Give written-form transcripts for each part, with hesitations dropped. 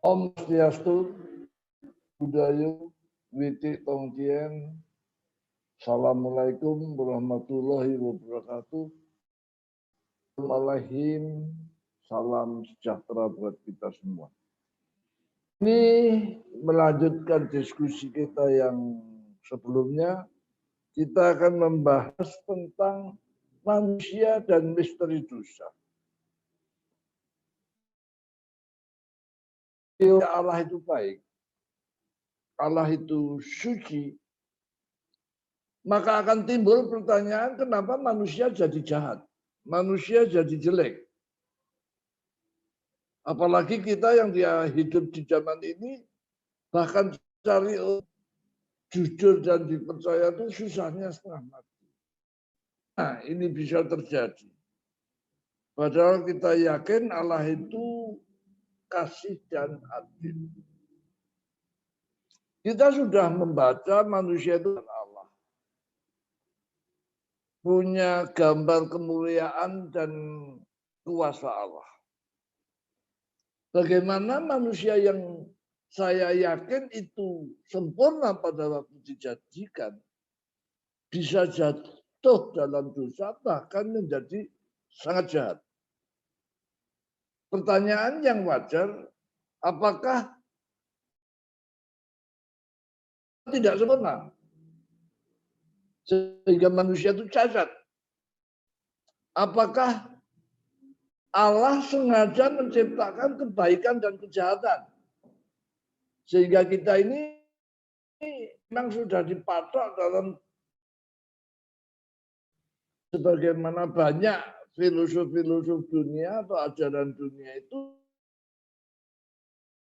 Om Swastiastu, Budayu, Witi Tongtien. Assalamualaikum warahmatullahi wabarakatuh. Assalamualaikum, salam sejahtera buat kita semua. Ini melanjutkan diskusi kita yang sebelumnya. Kita akan membahas tentang manusia dan misteri dosa. Allah itu baik, Allah itu suci, maka akan timbul pertanyaan kenapa manusia jadi jahat, manusia jadi jelek. Apalagi kita yang dia hidup di zaman ini, bahkan cari jujur dan dipercaya itu susahnya setengah mati. Nah, ini bisa terjadi. Padahal kita yakin Allah itu kasih dan adil. Kita sudah membaca manusia itu Allah. Punya gambar kemuliaan dan kuasa Allah. Bagaimana manusia yang saya yakin itu sempurna pada waktu dijadikan, bisa jatuh dalam dosa, bahkan menjadi sangat jahat. Pertanyaan yang wajar, apakah tidak sempurna? Sehingga manusia itu cacat. Apakah Allah sengaja menciptakan kebaikan dan kejahatan? Sehingga kita ini memang sudah dipatok dalam sebagaimana banyak filosof dunia atau ajaran dunia itu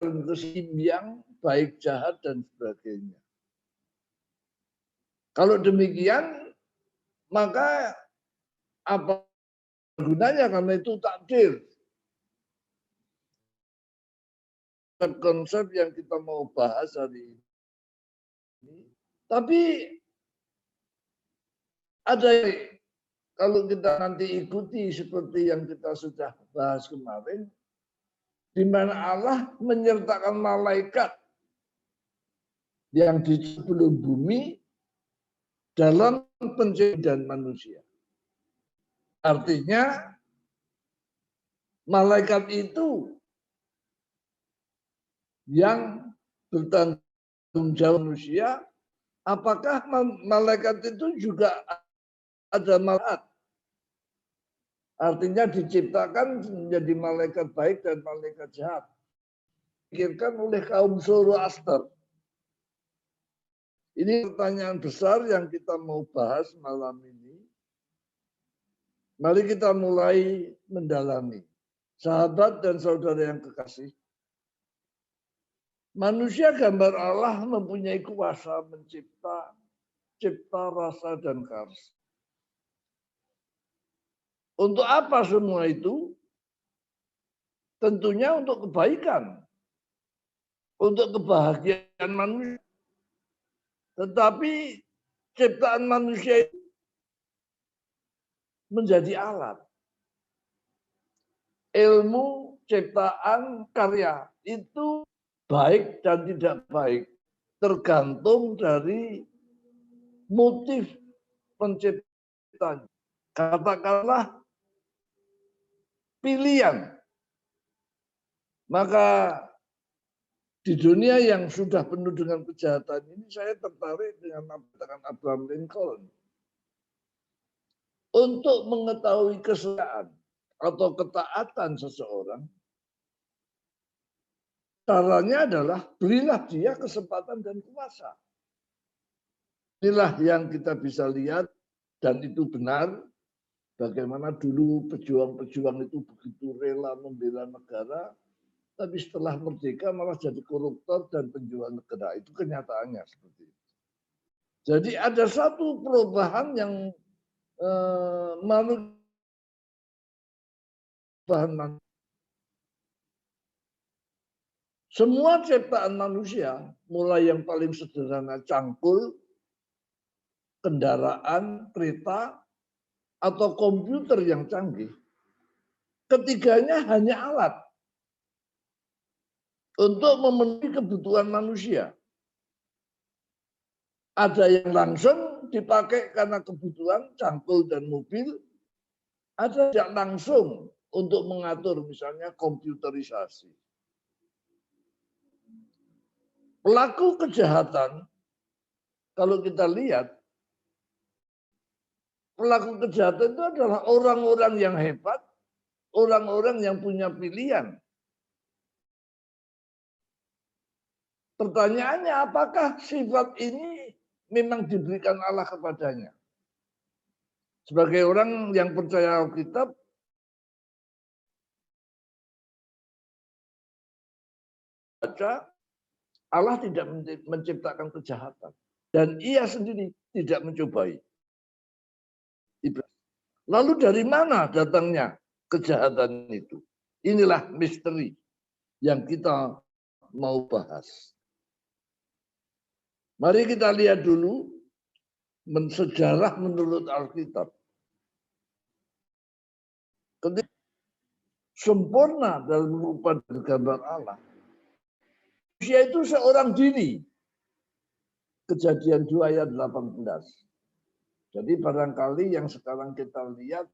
keseimbangan baik jahat dan sebagainya. Kalau demikian, maka apa gunanya karena itu takdir. Konsep yang kita mau bahas hari ini. Tapi ada kalau kita nanti ikuti seperti yang kita sudah bahas kemarin, di mana Allah menyertakan malaikat yang di sebelum bumi dalam penciptaan manusia. Artinya malaikat itu yang bertanggung jawab manusia, apakah malaikat itu juga ada malaikat? Artinya diciptakan menjadi malaikat baik dan malaikat jahat. Dipikirkan oleh kaum Zoroaster. Ini pertanyaan besar yang kita mau bahas malam ini. Mari kita mulai mendalami. Sahabat dan saudara yang kekasih, manusia gambar Allah mempunyai kuasa cipta, rasa, dan karsa. Untuk apa semua itu? Tentunya untuk kebaikan, untuk kebahagiaan manusia. Tetapi ciptaan manusia itu menjadi alat. Ilmu, ciptaan, karya itu baik dan tidak baik. Tergantung dari motif penciptanya. Katakanlah pilihan. Maka di dunia yang sudah penuh dengan kejahatan ini, saya tertarik dengan Abraham Lincoln. Untuk mengetahui kesetiaan atau ketaatan seseorang, caranya adalah berilah dia kesempatan dan kuasa. Inilah yang kita bisa lihat dan itu benar. Bagaimana dulu pejuang-pejuang itu begitu rela membela negara, tapi setelah merdeka malah jadi koruptor dan penjual negara. Itu kenyataannya seperti itu. Jadi ada satu perubahan yang perubahan semua ciptaan manusia, mulai yang paling sederhana cangkul, kendaraan, kereta, atau komputer yang canggih, ketiganya hanya alat untuk memenuhi kebutuhan manusia. Ada yang langsung dipakai karena kebutuhan cangkul dan mobil, ada yang langsung untuk mengatur misalnya komputerisasi. Pelaku kejahatan, kalau kita lihat, pelaku kejahatan itu adalah orang-orang yang hebat, orang-orang yang punya pilihan. Pertanyaannya, apakah sifat ini memang diberikan Allah kepadanya? Sebagai orang yang percaya Alkitab, baca, Allah tidak menciptakan kejahatan. Dan ia sendiri tidak mencobai. Lalu dari mana datangnya kejahatan itu? Inilah misteri yang kita mau bahas. Mari kita lihat dulu sejarah menurut Alkitab. Ketika sempurna dalam rupa dan gambar Allah, manusia itu seorang diri. Kejadian 2 ayat 18. Jadi barangkali yang sekarang kita lihat,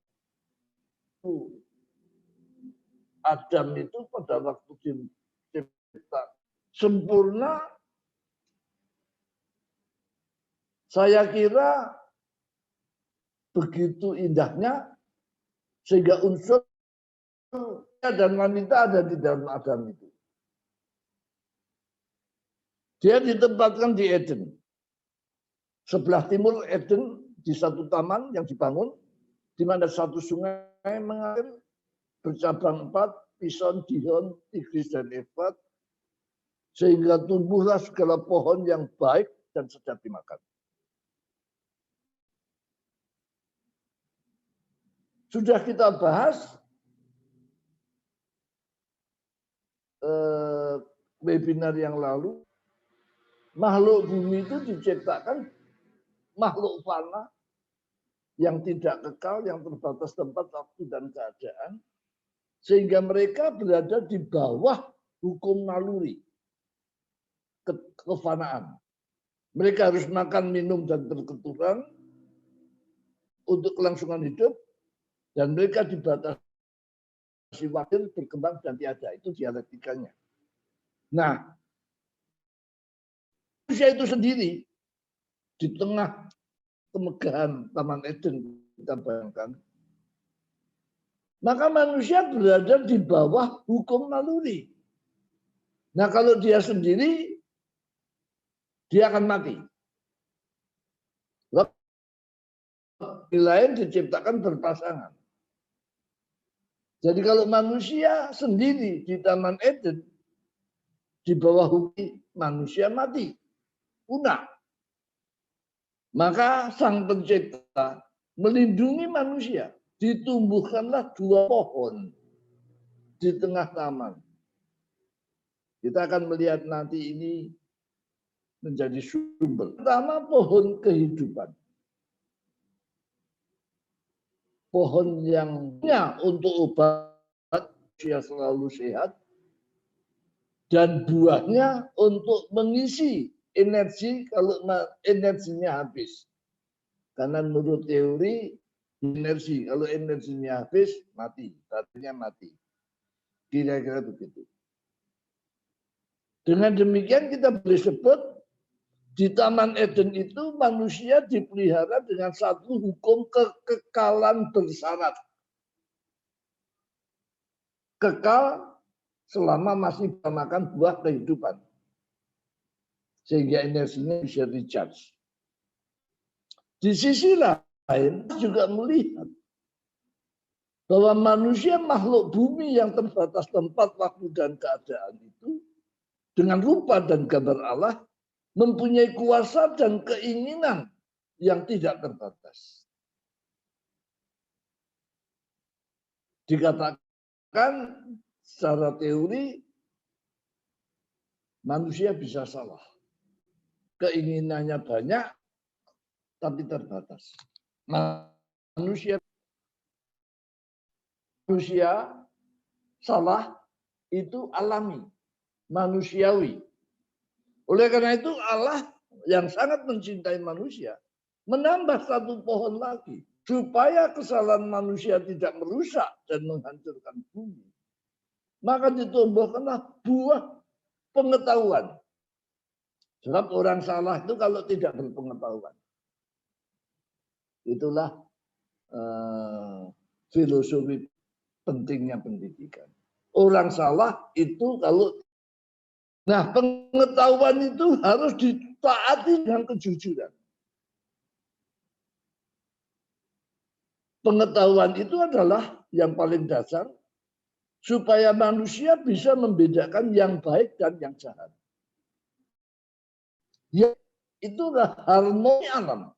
Adam itu pada waktu dicipta sempurna, saya kira begitu indahnya sehingga unsur dan wanita ada di dalam Adam itu. Dia ditempatkan di Eden. Sebelah timur Eden di satu taman yang dibangun, di mana satu sungai mengalir bercabang 4, Pison, Gihon, Tigris, dan Efrat, sehingga tumbuhlah segala pohon yang baik dan sedap dimakan. Sudah kita bahas webinar yang lalu, makhluk bumi itu diciptakan makhluk fana yang tidak kekal, yang terbatas tempat, waktu, dan keadaan, sehingga mereka berada di bawah hukum naluri, kefanaan. Mereka harus makan, minum, dan berketurunan untuk kelangsungan hidup, dan mereka dibatasi wakil, berkembang, dan tiada. Itu dialektikanya. Nah, manusia itu sendiri di tengah kemegahan Taman Eden, kita bayangkan, maka manusia berada di bawah hukum naluri. Nah, kalau dia sendiri, dia akan mati. Yang lain diciptakan berpasangan. Jadi kalau manusia sendiri di Taman Eden, di bawah hukum, manusia mati, punah. Maka Sang Pencipta melindungi manusia. Ditumbuhkanlah 2 pohon di tengah taman. Kita akan melihat nanti ini menjadi sumber. Pertama, pohon kehidupan. Pohon yang untuk obat, dia selalu sehat. Dan buahnya untuk mengisi energi kalau energinya habis. Karena menurut teori, energi, kalau energinya habis, mati, baterainya mati. Kira-kira begitu. Dengan demikian kita boleh sebut di Taman Eden itu manusia dipelihara dengan satu hukum kekekalan bersyarat. Kekal selama masih makan buah kehidupan. Sehingga energinya bisa recharge. Di sisi lain juga melihat bahwa manusia makhluk bumi yang terbatas tempat, waktu, dan keadaan itu dengan rupa dan gambar Allah mempunyai kuasa dan keinginan yang tidak terbatas. Dikatakan secara teori manusia bisa salah. Keinginannya banyak tapi terbatas. Manusia salah itu alami, manusiawi. Oleh karena itu Allah yang sangat mencintai manusia menambah satu pohon lagi supaya kesalahan manusia tidak merusak dan menghancurkan bumi. Maka ditumbuhkanlah buah pengetahuan. Sebab orang salah itu kalau tidak berpengetahuan. Itulah filosofi pentingnya pendidikan. Orang salah itu kalau pengetahuan itu harus ditaati dengan kejujuran. Pengetahuan itu adalah yang paling dasar supaya manusia bisa membedakan yang baik dan yang jahat. Ya, itulah harmoni alam.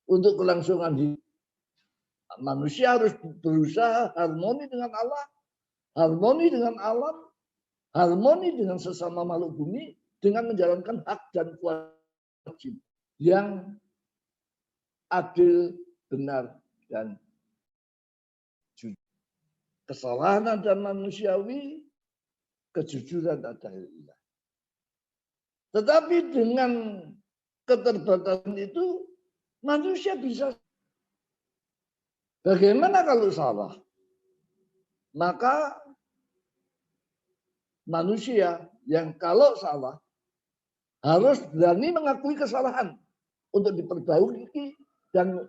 Untuk kelangsungan hidup, manusia harus berusaha harmoni dengan Allah, harmoni dengan alam, harmoni dengan sesama makhluk bumi dengan menjalankan hak dan kewajiban yang adil, benar, dan jujur. Kesalahan ada manusiawi, kejujuran ada ilah. Tetapi dengan keterbatasan itu manusia bisa. Bagaimana kalau salah? Maka manusia yang kalau salah harus berani mengakui kesalahan untuk diperbaiki dan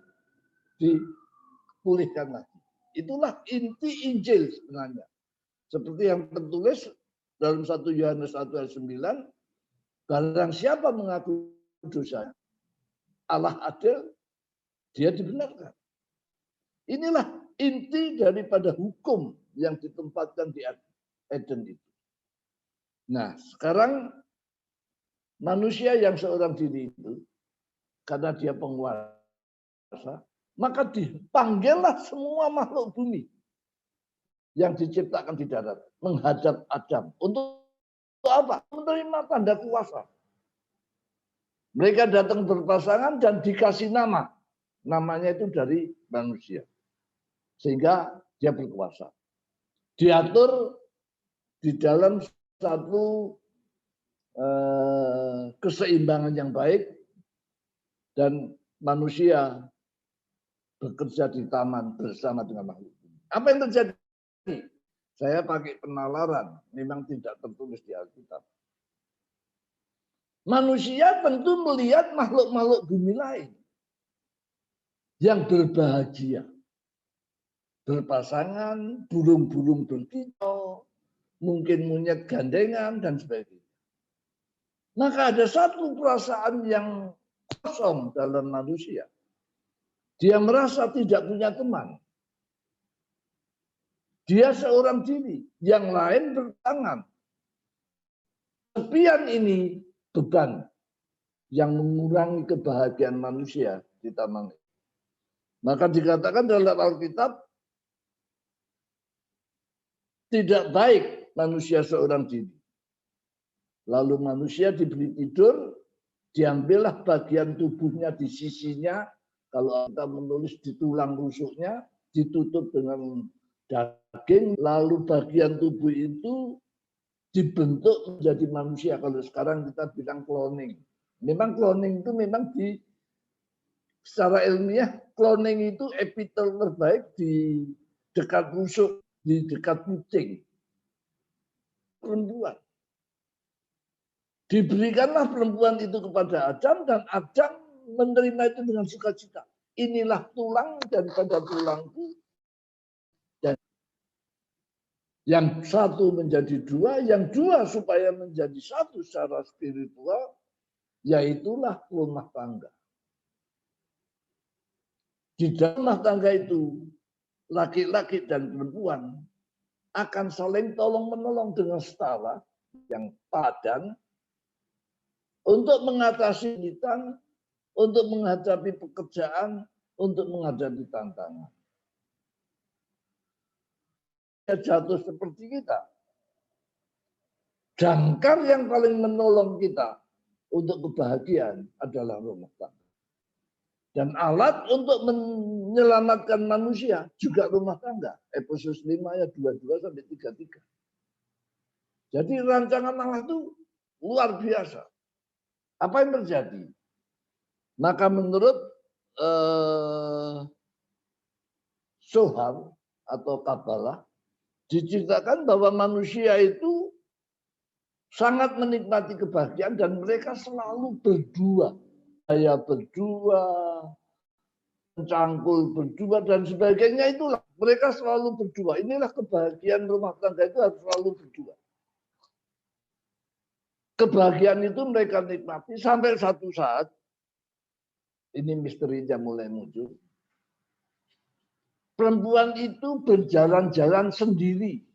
dipulihkan lagi. Itulah inti Injil sebenarnya. Seperti yang tertulis dalam 1 Yohanes 1 ayat 9, barang siapa mengaku dosa, Allah adil, dia dibenarkan. Inilah inti daripada hukum yang ditempatkan di Eden itu. Nah, sekarang manusia yang seorang diri itu, karena dia penguasa, maka dipanggillah semua makhluk bumi yang diciptakan di darat menghadap Adam. Untuk apa? Menerima tanda kuasa. Mereka datang berpasangan dan dikasih nama. Namanya itu dari manusia. Sehingga dia berkuasa. Diatur di dalam satu keseimbangan yang baik dan manusia bekerja di taman bersama dengan makhluk. Apa yang terjadi? Saya pakai penalaran, memang tidak tertulis di Alkitab. Manusia tentu melihat makhluk-makhluk bumi lain yang berbahagia. Berpasangan, burung-burung berkicau, mungkin monyet gandengan, dan sebagainya. Maka ada satu perasaan yang kosong dalam manusia. Dia merasa tidak punya teman. Dia seorang diri, yang lain bertangan. Kesepian ini beban yang mengurangi kebahagiaan manusia di taman. Maka dikatakan dalam Alkitab, tidak baik manusia seorang diri. Lalu manusia diberi tidur, diambillah bagian tubuhnya di sisinya, kalau kita menulis di tulang rusuknya, ditutup dengan daging, lalu bagian tubuh itu dibentuk menjadi manusia. Kalau sekarang kita bilang cloning. Memang cloning itu memang secara ilmiah, cloning itu epitel terbaik di dekat rusuk, di dekat kucing. Perempuan. Diberikanlah perempuan itu kepada Adam dan Adam menerima itu dengan sukacita. Inilah tulang daripada tulangku. Dan yang satu menjadi dua, yang dua supaya menjadi satu secara spiritual, yaitulah rumah tangga. Di dalam rumah tangga itu, laki-laki dan perempuan akan saling tolong-menolong dengan setara yang padan. untuk mengatasi kesulitan, untuk menghadapi pekerjaan, untuk menghadapi tantangan. Dia jatuh seperti kita. Jangkar yang paling menolong kita untuk kebahagiaan adalah rumah tangga. Dan alat untuk menyelamatkan manusia juga rumah tangga. Efesus 5 ayat 22 sampai 33. Jadi rancangan Allah itu luar biasa. Apa yang terjadi? Maka menurut Sohar atau Kabbalah, diceritakan bahwa manusia itu sangat menikmati kebahagiaan dan mereka selalu berdua. Saya berdua, mencangkul berdua dan sebagainya, itulah mereka selalu berdua. Inilah kebahagiaan rumah tangga, itu harus selalu berdua. Kebahagiaan itu mereka nikmati sampai satu saat, ini misterinya mulai muncul. Perempuan itu berjalan-jalan sendiri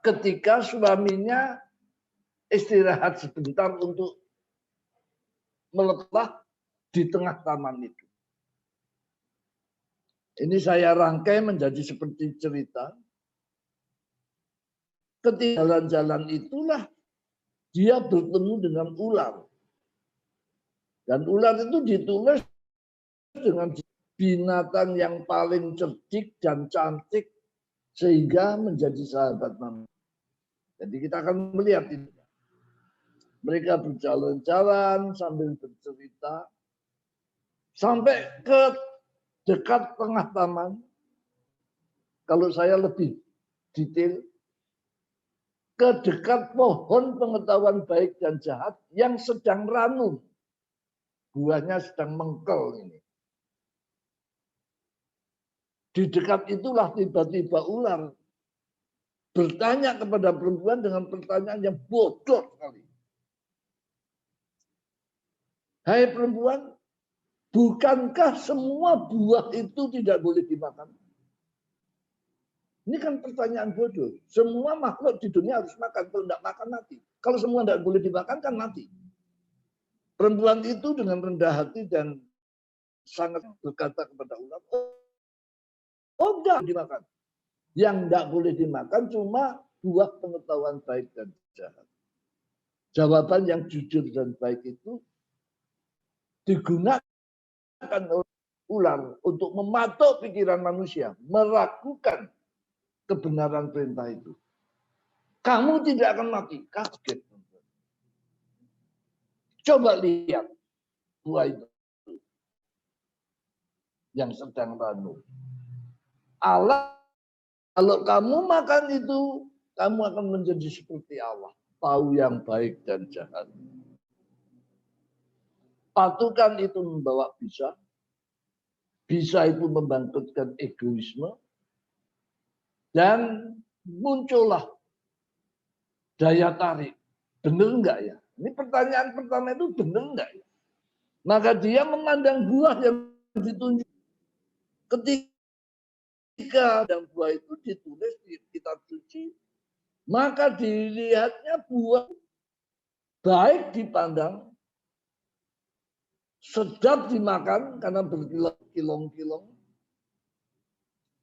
ketika suaminya istirahat sebentar untuk melepas di tengah taman itu. Ini saya rangkai menjadi seperti cerita. Ketika jalan-jalan itulah dia bertemu dengan ular. Dan ular itu ditulis dengan binatang yang paling cerdik dan cantik sehingga menjadi sahabat manusia. Jadi kita akan melihat ini. Mereka berjalan-jalan sambil bercerita sampai ke dekat tengah taman. Kalau saya lebih detail, ke dekat pohon pengetahuan baik dan jahat yang sedang ranum. Buahnya sedang mengkel ini. Di dekat itulah tiba-tiba ular bertanya kepada perempuan dengan pertanyaan yang bodoh sekali. Hai perempuan, bukankah semua buah itu tidak boleh dimakan? Ini kan pertanyaan bodoh. Semua makhluk di dunia harus makan. Kalau tidak makan mati. Kalau semua tidak boleh dimakan kan mati. Perempuan itu dengan rendah hati dan sangat berkata kepada ular, oh enggak dimakan. Yang tidak boleh dimakan cuma buah pengetahuan baik dan jahat. Jawaban yang jujur dan baik itu digunakan oleh ular untuk mematok pikiran manusia, meragukan kebenaran perintah itu. Kamu tidak akan mati, kaget. Coba lihat buah itu yang sedang ranum. Allah, kalau kamu makan itu, kamu akan menjadi seperti Allah, tahu yang baik dan jahat. Patukan itu membawa bisa itu membangkitkan egoisme, dan muncullah daya tarik. Benar enggak ya? Ini pertanyaan pertama itu benar enggak ya? Maka dia memandang buah yang ditunjuk. Ketika dan buah itu ditulis di kitab suci, maka dilihatnya buah baik dipandang, sedap dimakan karena berkilong-kilong,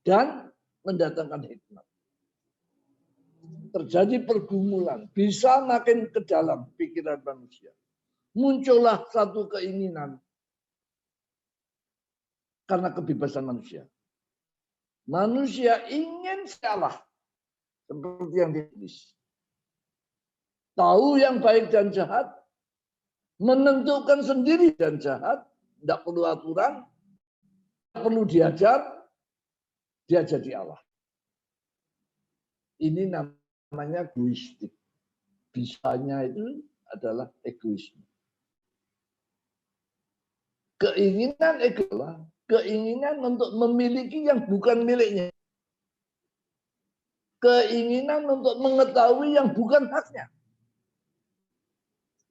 dan mendatangkan hikmat. Terjadi pergumulan, bisa makin ke dalam pikiran manusia. Muncullah satu keinginan karena kebebasan manusia. Manusia ingin salah seperti yang ditulis. Tahu yang baik dan jahat, menentukan sendiri dan jahat, tidak perlu aturan, tidak perlu diajar, dia jadi Allah. Ini namanya egoistik. Bisanya itu adalah egoisme. Keinginan adalah keinginan untuk memiliki yang bukan miliknya. Keinginan untuk mengetahui yang bukan haknya.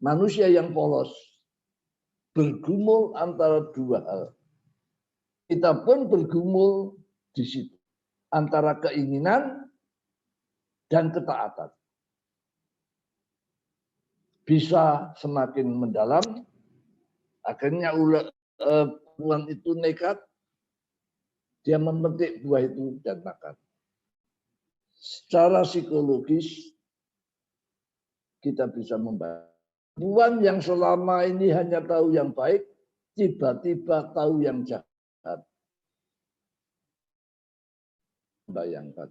Manusia yang polos bergumul antara dua hal. Kita pun bergumul di situ. Antara keinginan dan ketaatan. bisa semakin mendalam. Akhirnya perempuan itu nekat, dia memetik buah itu dan makan. Secara psikologis kita bisa membayangkan. Perempuan yang selama ini hanya tahu yang baik, tiba-tiba tahu yang jahat. Bayangkan.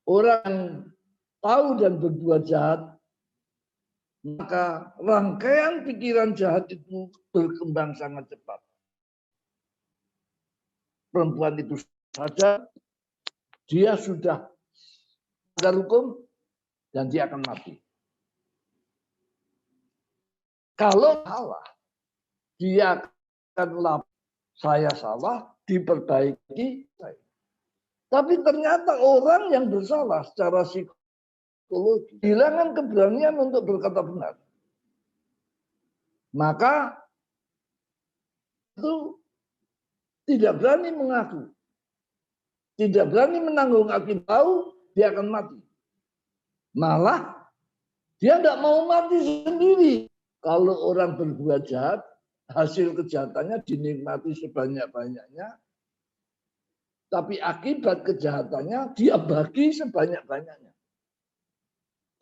Orang yang tahu dan berbuat jahat, maka rangkaian pikiran jahat itu berkembang sangat cepat. Perempuan itu saja, dia sudah melanggar hukum dan dia akan mati. Kalau salah, dia akan lapor, saya salah, diperbaiki. Tapi ternyata orang yang bersalah secara psikologi kehilangan keberanian untuk berkata benar. Maka itu tidak berani mengaku. Tidak berani menanggung akibat, tahu dia akan mati. Malah dia tidak mau mati sendiri. Kalau orang berbuat jahat, hasil kejahatannya dinikmati sebanyak-banyaknya. Tapi akibat kejahatannya dia bagi sebanyak-banyaknya.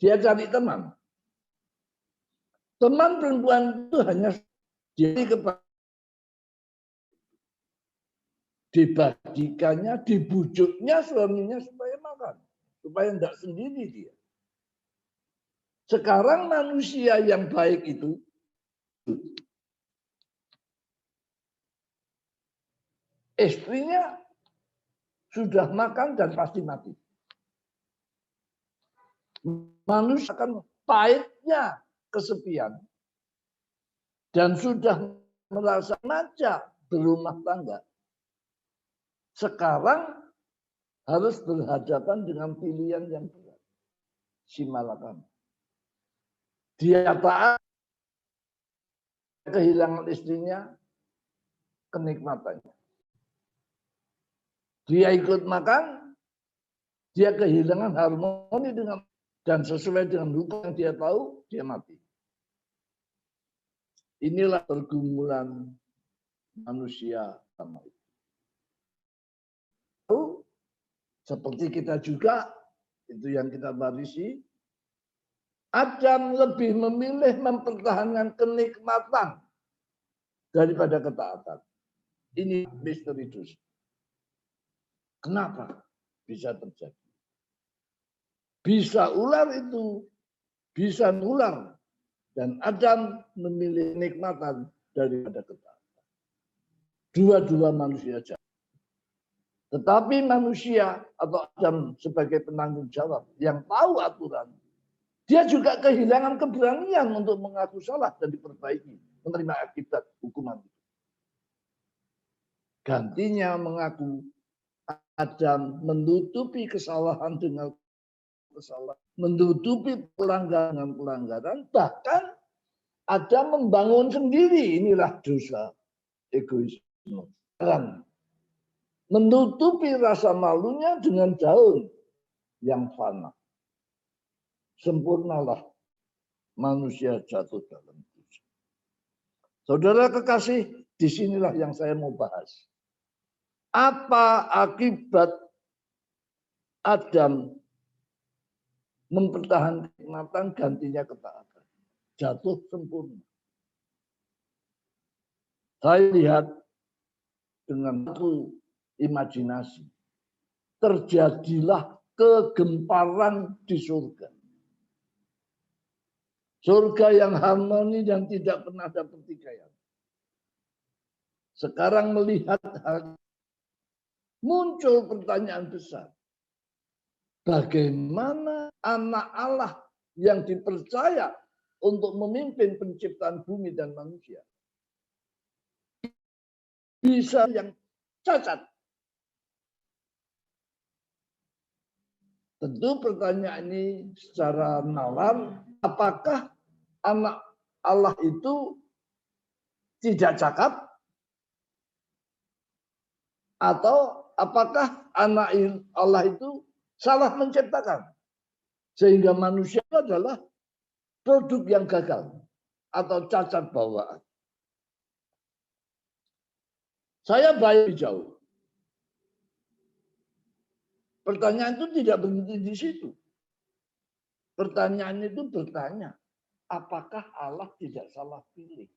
Dia cari teman. Teman perempuan itu hanya jadi kepada dibagikannya, dibujuknya suaminya supaya makan. Supaya tidak sendiri dia. Sekarang manusia yang baik itu istrinya sudah makan dan pasti mati. Manusia akan pahitnya kesepian dan sudah merasa maca berumah tangga. Sekarang harus berhadapan dengan pilihan yang berat. Simalakan. Dia taat, kehilangan istrinya, kenikmatannya. Dia ikut makan, dia kehilangan harmoni dengan dan sesuai dengan hukum yang dia tahu, dia mati. Inilah pergumulan manusia sama itu. Seperti kita juga, itu yang kita barisi, Adam lebih memilih mempertahankan kenikmatan daripada ketaatan. Ini misteri dosa. Kenapa bisa terjadi? Bisa ular itu, bisa nular. Dan Adam memilih kenikmatan daripada ketaatan. Dua-dua manusia jahat. Tetapi manusia atau Adam sebagai penanggung jawab yang tahu aturan, dia juga kehilangan keberanian untuk mengaku salah dan diperbaiki, menerima akibat hukuman itu. Gantinya mengaku Adam menutupi kesalahan dengan kesalahan, menutupi pelanggaran, bahkan Adam membangun sendiri. Inilah dosa egoisme. Menutupi rasa malunya dengan daun yang fana. Sempurnalah manusia jatuh dalam dosa. Saudara kekasih, disinilah yang saya mau bahas. Apa akibat Adam mempertahankan kenikmatan gantinya ketaatan? Jatuh sempurna. Saya lihat dengan imajinasi. Terjadilah kegemparan di surga. Surga yang harmoni dan tidak pernah ada pertikaian. Sekarang melihat hal muncul pertanyaan besar. Bagaimana anak Allah yang dipercaya untuk memimpin penciptaan bumi dan manusia bisa yang cacat? Tentu pertanyaan ini secara nalar, apakah anak Allah itu tidak cakap? Atau apakah anak Allah itu salah menciptakan? Sehingga manusia adalah produk yang gagal atau cacat bawaan. Saya bayar jauh. Pertanyaan itu tidak berhenti di situ. Pertanyaan itu bertanya, apakah Allah tidak salah pilih?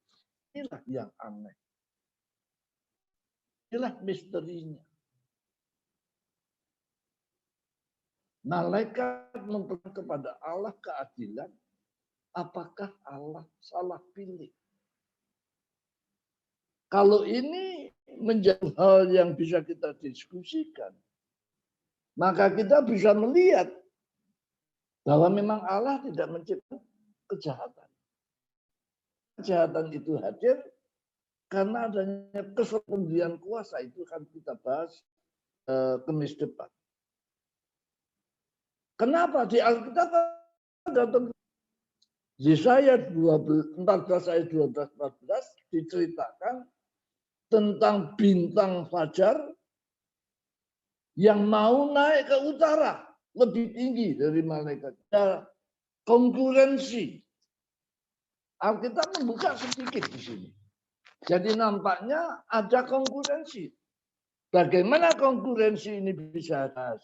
Inilah yang aneh. Inilah misterinya. Malaikat mempertanyakan kepada Allah keadilan, apakah Allah salah pilih? Kalau ini menjadi hal yang bisa kita diskusikan, maka kita bisa melihat bahwa memang Allah tidak menciptakan kejahatan. Kejahatan itu hadir karena adanya kesepemilian kuasa, itu kan kita bahas Kamis depan. Kenapa di Alkitab ada Yesaya 14 ayat 12-14 diceritakan tentang bintang fajar yang mau naik ke utara lebih tinggi dari malaikat. Ada konkurensi. Alkitab membuka sedikit di sini. Jadi nampaknya ada konkurensi. Bagaimana konkurensi ini bisa bahas?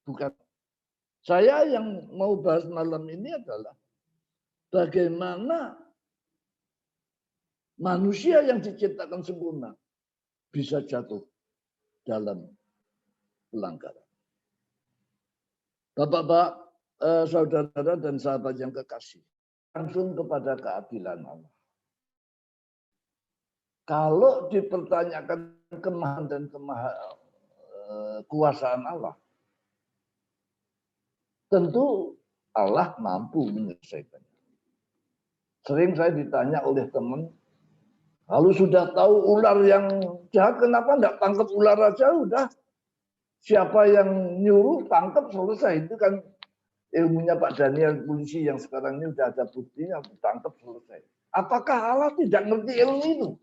Bukan. Saya yang mau bahas malam ini adalah bagaimana manusia yang diciptakan sempurna bisa jatuh dalam pelanggaran. Bapak-bapak, saudara dan sahabat yang kekasih, langsung kepada keadilan Allah. Kalau dipertanyakan kemahan dan kekuasaan Allah, tentu Allah mampu menyelesaikannya. Sering saya ditanya oleh teman, lalu sudah tahu ular yang jahat, kenapa enggak tangkap ular aja udah? Siapa yang nyuruh tangkap selesai. Itu kan ilmunya Pak Daniel polisi yang sekarang ini sudah ada buktinya, tangkap selesai. Apakah Allah tidak ngerti ilmu itu?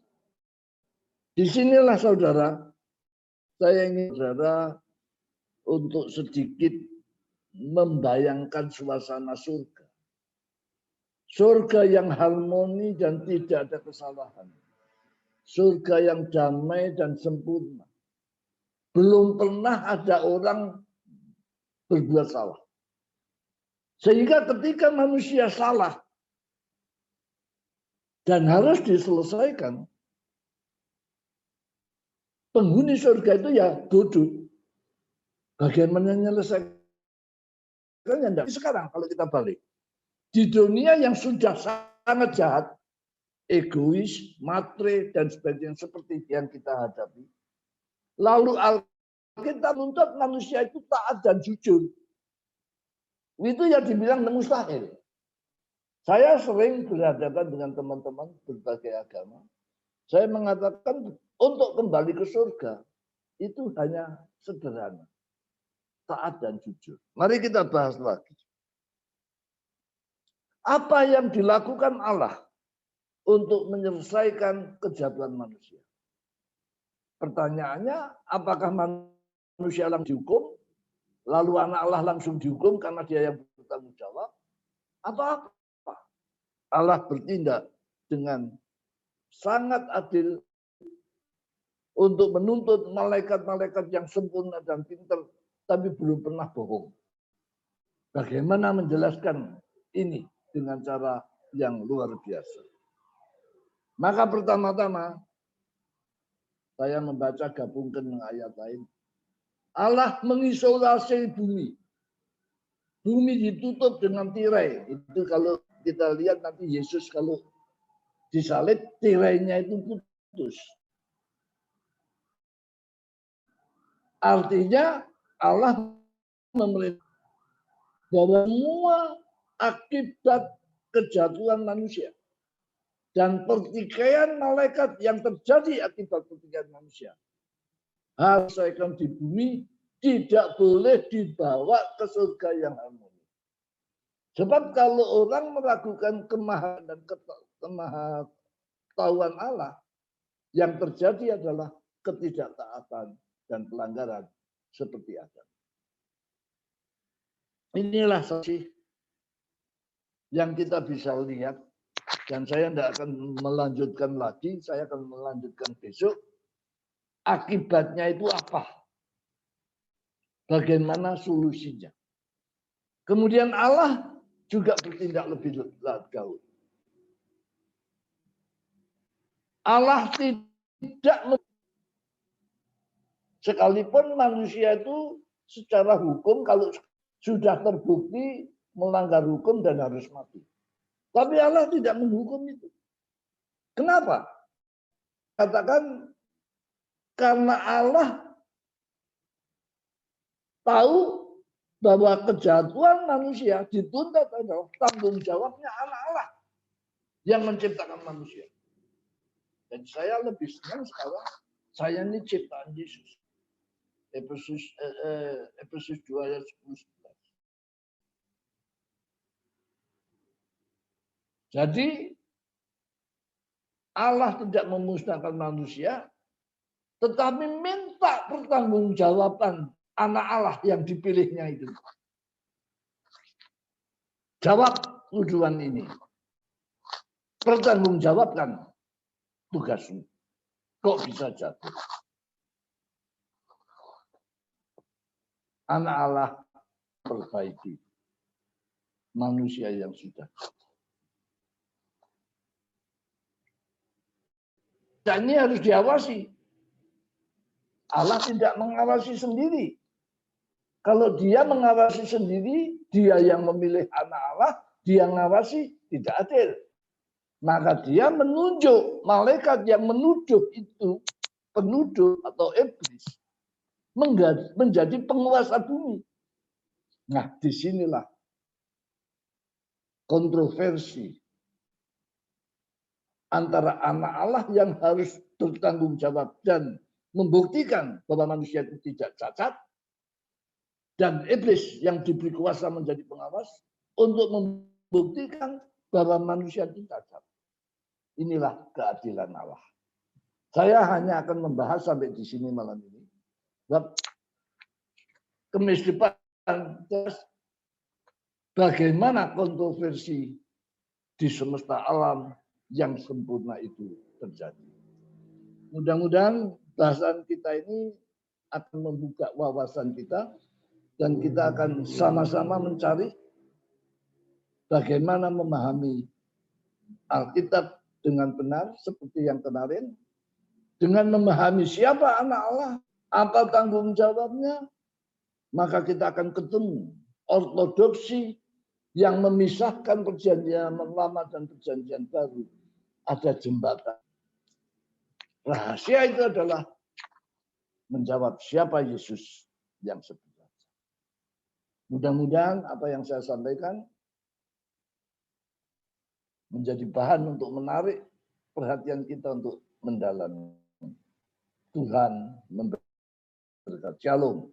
Disinilah saudara, saya ingin saudara untuk sedikit membayangkan suasana surga. Surga yang harmoni dan tidak ada kesalahan. Surga yang damai dan sempurna. Belum pernah ada orang berbuat salah. Sehingga ketika manusia salah dan harus diselesaikan, penghuni surga itu ya bodoh. Bagaimana menyelesaikannya? Sekarang kalau kita balik. Di dunia yang sudah sangat jahat, egois, matre, dan sebagainya seperti yang kita hadapi. Lalu kita menuntut manusia itu taat dan jujur. Itu yang dibilang mustahil. Saya sering berhadapan dengan teman-teman berbagai agama. Saya mengatakan untuk kembali ke surga itu hanya sederhana. Taat dan jujur. Mari kita bahas lagi. Apa yang dilakukan Allah untuk menyelesaikan kejahatan manusia? Pertanyaannya, apakah manusia langsung dihukum? Lalu anak Allah langsung dihukum karena dia yang bertanggung jawab? Apa? Allah bertindak dengan sangat adil untuk menuntut malaikat-malaikat yang sempurna dan pintar, tapi belum pernah bohong. Bagaimana menjelaskan ini dengan cara yang luar biasa? Maka pertama-tama, saya membaca gabungkan dengan ayat lain. Allah mengisolasi bumi. Bumi ditutup dengan tirai. Itu kalau kita lihat nanti Yesus kalau disalib, tirainya itu putus. Artinya Allah memerintah bahwa semua akibat kejatuhan manusia dan pertikaian malaikat yang terjadi akibat pertikaian manusia harus di bumi, tidak boleh dibawa ke surga yang harmoni. Sebab kalau orang meragukan kemahan dan kemahatauan Allah, yang terjadi adalah ketidaktaatan dan pelanggaran seperti Adam. Inilah saksi yang kita bisa lihat, dan saya tidak akan melanjutkan lagi, saya akan melanjutkan besok, akibatnya itu apa? Bagaimana solusinya? Kemudian Allah juga bertindak lebih jauh. Allah tidak, sekalipun manusia itu secara hukum kalau sudah terbukti melanggar hukum dan harus mati. Tapi Allah tidak menghukum itu. Kenapa? Katakan karena Allah tahu bahwa kejatuhan manusia dituntut adalah tanggung jawabnya anak Allah yang menciptakan manusia. Dan saya lebih senang sekarang saya ini ciptaan Yesus. Efesus 2 ayat 10-11. Jadi Allah tidak memusnahkan manusia, tetapi minta pertanggungjawaban anak Allah yang dipilihnya itu. Jawab tujuan ini. Pertanggungjawabkan tugasmu. Kok bisa jatuh? Anak Allah perbaiki manusia yang sudah. Dan ini harus diawasi. Allah tidak mengawasi sendiri. Kalau dia mengawasi sendiri, dia yang memilih anak Allah, dia mengawasi, tidak adil. Maka dia menunjuk malaikat yang menuduh itu, penuduh atau iblis, menjadi penguasa bumi. Nah, disinilah kontroversi antara anak Allah yang harus bertanggung jawab dan membuktikan bahwa manusia itu tidak cacat, dan iblis yang diberi kuasa menjadi pengawas untuk membuktikan bahwa manusia itu cacat. Inilah keadilan Allah. Saya hanya akan membahas sampai di sini malam ini. Kemis depan, bagaimana kontroversi di semesta alam yang sempurna itu terjadi. Mudah-mudahan bahasan kita ini akan membuka wawasan kita dan kita akan sama-sama mencari bagaimana memahami Alkitab dengan benar seperti yang kemarin, dengan memahami siapa anak Allah, apa tanggung jawabnya, maka kita akan ketemu ortodoksi yang memisahkan perjanjian lama dan perjanjian baru. Ada jembatan. Rahasia itu adalah menjawab siapa Yesus yang sebenarnya. Mudah-mudahan apa yang saya sampaikan menjadi bahan untuk menarik perhatian kita untuk mendalami. Tuhan memberkati. Shalom.